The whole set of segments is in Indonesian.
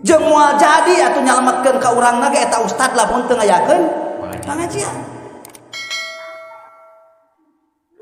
jeung moal jadi atuh nyalametkeun ka urangna ge eta ustad lamun teu ngayakeun pangajian.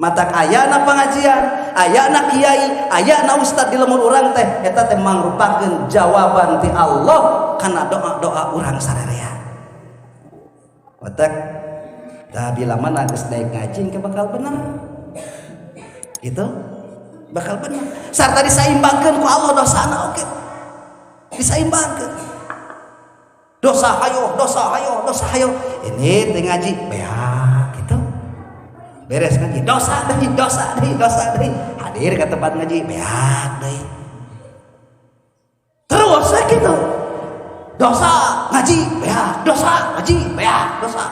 Matak ayana pangajian, ayana kiai, ayana ustad di lemur urang teh eta teh mangrupakeun jawaban ti Allah kana doa-doa urang sarerea. Matak tah bila mana geus daek ngaji ke bakal bener. Gitu bakal bener. Sarta disaimbangkeun ku Allah dosana oke. Disaimbangkeun. Dosa hayo, dosa hayo, dosa hayo. Ini teh ngaji beak gitu. Beres ngaji dosa deui, dosa deui, dosa deui. Hadir ke tempat ngaji beak deui. Terus gitu. Dosa ngaji beak, dosa ngaji beak, dosa.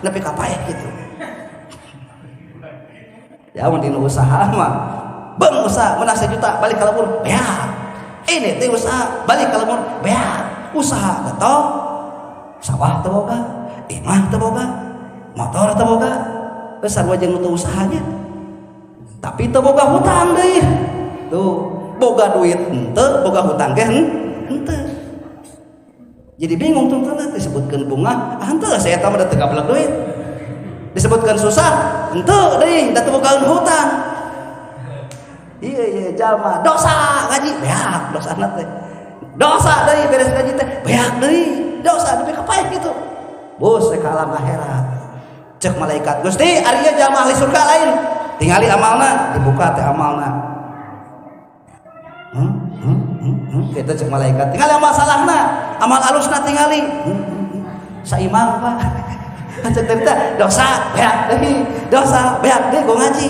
Nepi ka paeh gitu. Ya mun dina usaha mah beung usaha meunang 1 juta balik ka lembur beak. Ini teh usaha balik ka lembur beak. Usaha teh sawah teu boga, imah teu boga, motor teu boga. Geus sarua jeung nu usahanya. Tapi teu boga hutang deui. Tuh, boga duit henteu, boga hutang ge henteu. Jadi bingung tuh disebutkeun bunga, henteu saya eta mah teu gablek duit. Disebutkan susah, henteu deui, da teu bogaeun hutang. Iya jalma dosa ngaji beak dosana teh. Dosa deui beres ngaji teh beak deui. Dosa nepi ka paeh kitu. Bos ka alam akhirat. Cek malaikat Gusti ari ieu jalma ahli surga lain tingali amalna dibuka teh amalna kita cek malaikat tingali amal salahna amal alusna tingali saimang Pak cek cerita dosa beak deui dosa beak deui go ngaji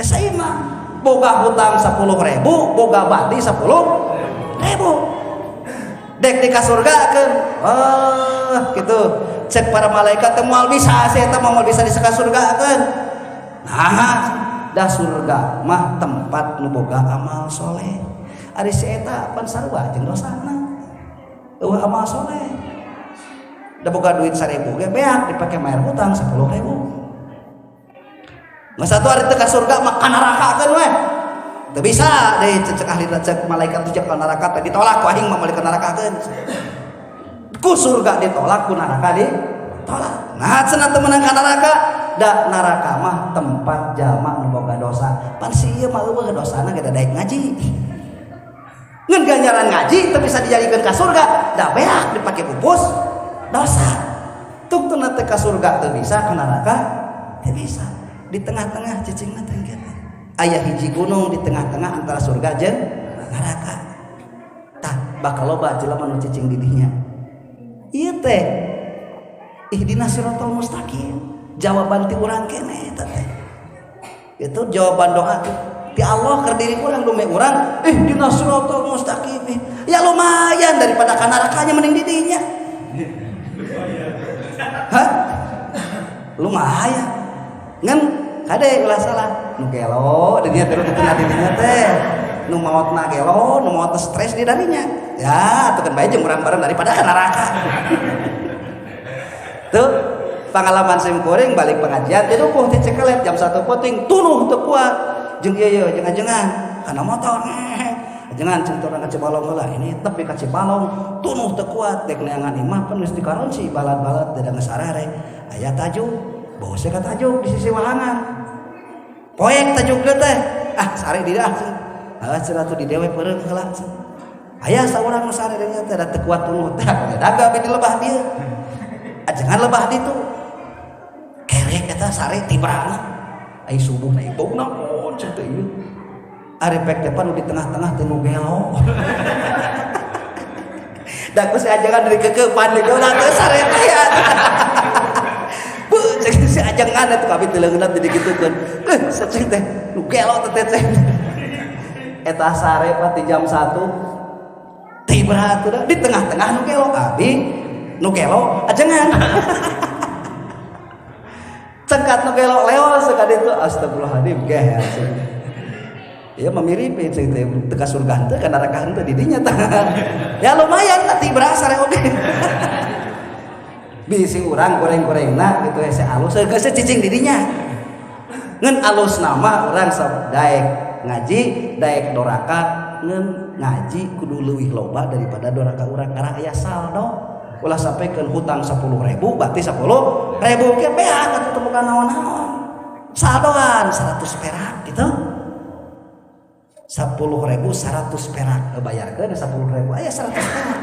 saimang boga hutang 10.000 boga badi 10.000 dek di ka surgakeun gitu cek para malaikat teh moal bisa saya teh moal bisa diseka surgakeun. Nah, dah surga mah tempat nu boga amal soleh. Ari si eta pan sarua jeung dosana. Eueuh amal soleh. Da boga duit 1.000 ge beak dipake mayar hutang 10.000. Geus atuh ari teh ka surga mah ka nerakakeun we. Teu bisa deui cek ahli cek malaikat teh ka neraka teh ditolak ku aing mah balik ka nerakakeun. Ku surga ditolak ku neraka ditolak. Nah cenah teu meunang ka neraka da neraka mah tempat jalma nu boga dosa. Pan si ieu mah eueuh dosana ge da daek ngaji. Ngeun ganjaran ngaji teu bisa dijadikeun ka surga, da beak dipake pupus dosa. Tungtuna teh ka surga teu bisa, ka neraka teu bisa. Di tengah-tengah cicingna teh kitu. Aya hiji gunung di tengah-tengah antara surga jeung neraka. Tah bakal loba jelema nu cicing di dinya. Ieu teh ihdinas siratal mustaqim jawaban ti urang keneh eta teh itu jawaban doa ti Allah keur diri urang dume urang ihdinas siratal mustaqim ya lumayan daripada ka nerakanya mending di dinya hah lumayan ngan kade ulah salah nu gelo di dinya terus tengah di dinya teh nu maotna gelo nu maot stres di darinya ya atuh kan bae jeung urang bareng daripada ka neraka tuh pengalaman sim kuring balik pengajian teh dukuh teh cekelet jam 1 poting tunuh teu kuat jeung ieu jeung ajengan kana motor ajengan cen urang ka Cibalong heula ini tepi ka Cibalong tunuh teu kuat dek neangan imah pun geus dikaronci balad-balad teh geus arare aya tajuk bose ka tajuk di sisi wahangan poek tajuk teh sare di dah cenah tuh di dewe peureung heula aya saurang nu sare nya teh da teu kuat tunuh teh daga abi di lebah dieu ajengan lebah ditu kerek eta sare tibrana ai subuh na ibau naon cenah teh ieu ari pek depan di tengah-tengah teh nu gelo da ku si ajengan dari kekeupan di urang teh sare teh ya bu cek si ajengan atuh kabeh teu leungeunna teh digitukeun cek teh nu gelo teh teh eta sare pa ti jam 1 tibra atuh di tengah-tengah nu gelo abi nu gelo ajengan cengkat nu gelo leos sakaditu astagfirullahaladzim geh ya ieu mah mirip ceuk teh teu ka surga henteu ka neraka henteu di dinya tah ya lumayan tah tibra sare oge bisi urang goreng-gorengna kitu hese alus geus cicing di dinya ngeun alus nama urang sok daek ngaji daek doraka ngen ngaji kudu leuwih loba daripada doraka urang karena aya saldo. Ulah sampaikan hutang 10.000 berarti 10.000 ke beak atuh bukan naon-naon. Saldoan 100 perak gitu. 10.000 100 perak bayarkeun 10.000 aya 100 perak.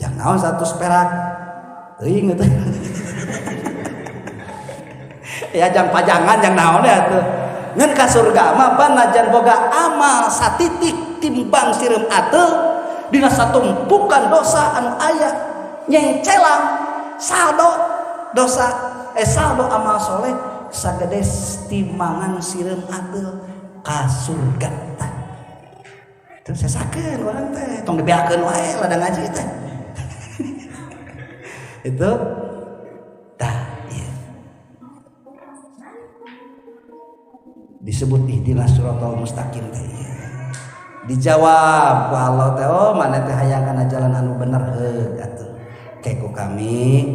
Yang naon 100 perak? Teuing gitu. Ya jang pajangan yang naon ya tuh. Ngan ka surga mah panajan boga amal satitik timbang sireum ateul dina satumpukan dosa anu aya nyengcelang saldo dosa saldo amal soleh sagede timbangan sireum ateul ka surga teh. Teu sesakeun urang teh tong dibeakeun wae ladang ngaji teh. Itu tah iya. Disebut ihdinas siratal mustaqim teh. Dijawab ku Allah teh oh maneh teh hayang kana jalan anu bener heuh atuh. Keku kami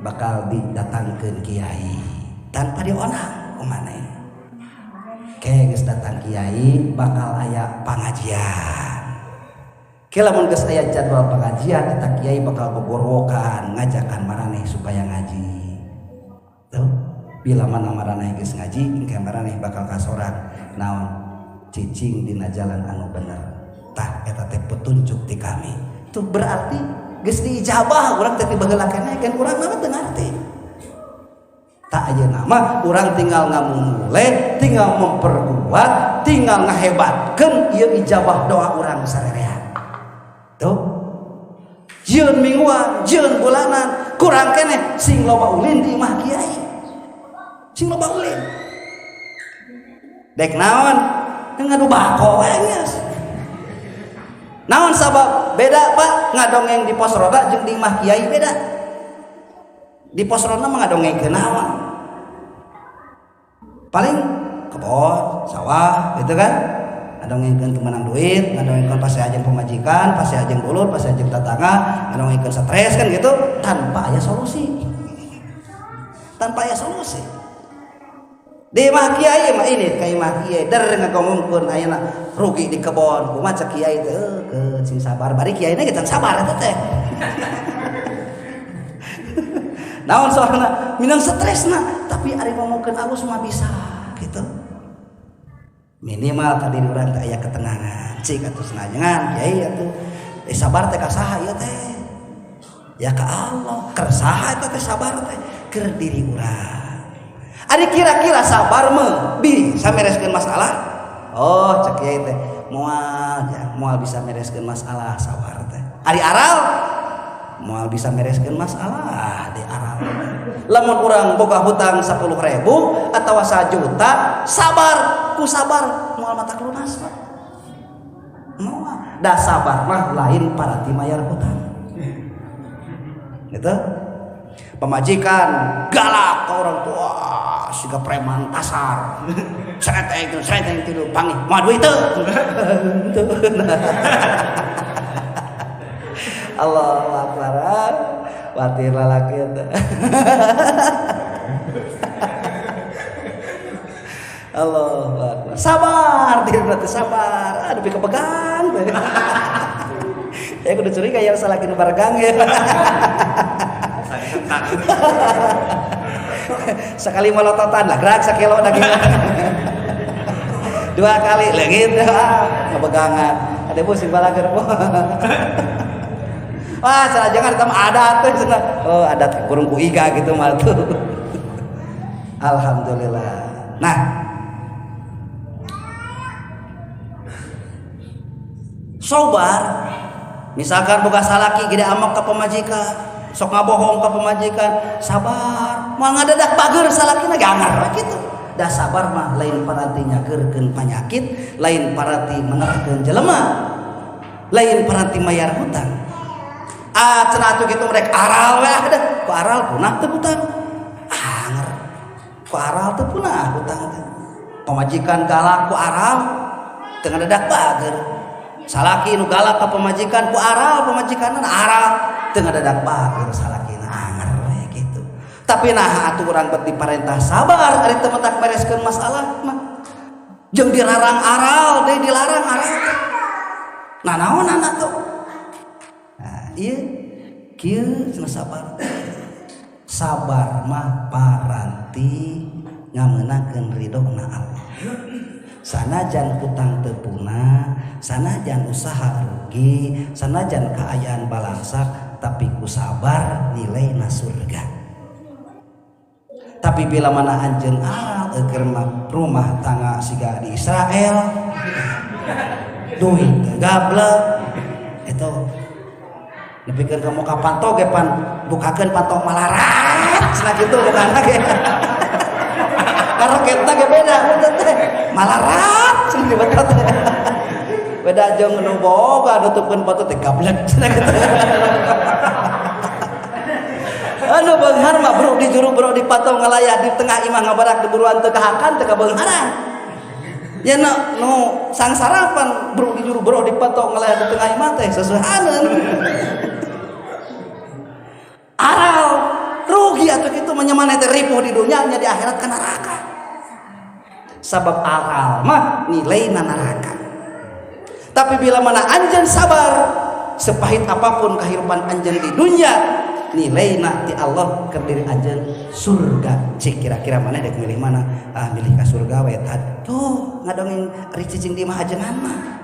bakal didatangkeun kiai tanpa dionang ku maneh. Ke geus datang kiai bakal aya pangajian. Ke lamun geus aya jadwal pengajian eta kiai bakal gogorokan ngajakan maraneh supaya ngaji. Tuh, bila mana maraneh geus ngaji engke maraneh bakal kasoran naon cicing dina jalan anu bener. Tah eta teh petunjuk ti kami. Tuh berarti geus diijabah urang teh baheula keneh kan urang mah teu ngarti. Tak ayeuna mah urang tinggal ngamumule, tinggal memperkuat, tinggal ngahebatkeun ieu ijabah doa urang sarerean. Tuh. Jeun mingguan, jeun bulanan, kurang keneh sing loba ulin di imah kiai. Sing loba ulin. Dek naon? Ngadu bako we geus. Naon sabab beda Pak ngadongeng di pos roda jeung di imah kiai beda. Di pos roda mah ngadongengkeun naon? Paling kebon, sawah gitu kan. Ngadongengkeun temenang duit, ngadongengkeun pase ajeng pemajikan, pase ajeng dulur, pase ajeng tetangga, ngadongengkeun stres kan gitu tanpa aya solusi. Tanpa aya solusi. Di imah kiai mah ini ka imah kiai der ngagomongkeun ayeuna rugi di kebon kumaha cek kiai teh ke sing sabar bari kiaina geus sabar eta teh. Naon soalna minang stresna tapi ari ngomongkeun alus mah bisa gitu. Minimal tadi urang teh aya ketenangan cik atuh senajangan kiai atuh sabar teh ka saha ieu teh? Ya ka Allah, keur saha eta teh sabar teh? Keur diri urang. Ari kira-kira sabar mah bisa mereskeun masalah? Oh, cek kiai teh moal bisa mereskeun masalah sabar teh. Ari aral moal bisa mereskeun masalah di aral. Lamun urang boga hutang 10.000 atawa 1 juta, sabar ku sabar moal matak lunas Pak. Moal da sabar mah lain parati mayar hutang. Gitu. Pemajikan galak ke orang tua siga preman pasar sreteng tilu panggih mau duit teu Allahu akbar watir lalaki teh Allahu akbar sabar berarti sabar aduh kepegang teh ya kudu curiga yang salaki nu baregang ya sekali melototan lah gerak sekilo daging 2 kali leungit kepegangan ada pusing balager wah jangan sama adat tuh oh adat kurung ku iga gitu mah tuh alhamdulillah. Nah sobar misalkan boga salaki gede amok ke pemajikan sok ngabohong ke pemajikan sabar moal ngadadak bager salakina gangar gitu dah sabar mah lain paranti nyageurkeun panyakit lain paranti menerkeun jelema lain paranti mayar hutang cenah atuh kitu merek aral we ada ku aral punah teu hutang anger ku aral teu punah hutang teh pemajikan galak ku aral teu ngadadak bager salaki nu galak ka pemajikan ku aral pemajikanna aral teu ngadadak bager salakina anger we kitu. Tapi nah atuh urang beuti parentah sabar ari teu metak bereskeun masalah mah. Jeung dilarang aral deui dilarang aral. Nah naon anak tuh? Nah, iya kieu cenah sabar. Sabar mah paranti ngamenangkeun ridona Allah. Sanajan utang teu punah, sanajan usaha rugi, sanajan kaayaan balangsak, tapi ku sabar nilaina surga. Tapi bila mana anjeun aral keur rumah tangga siga di Israel, duit gablek itu dipikir kamu kapan toge pan bukakeun pantok malarat cenah kitu bukan ge karoketna ge beda teh malarat cenah dibetot beda jeung nu boga nutupkeun foto teh gablek cenah kitu anu beunghar mah bro di juru bro di patok ngalayah di tengah imah ngabarak di buruan teu kahakan teu kabeungharan ya no sang sarapan bro di juru bro di patok ngalayah di tengah imah teh sesuhaneun aral rugi atau gitu menyemane teh ripuh di dunia nya di akhirat ke neraka sabab aral mah nilaina neraka. Tapi bila mana anjeun sabar sepahit apapun kehidupan anjeun di dunia nilaina ti Allah keur diri anjeun surga. Cik kira-kira mana dek milih mana? Milih ka surga we tuh ngadongin ari cicing di mah ajengan mah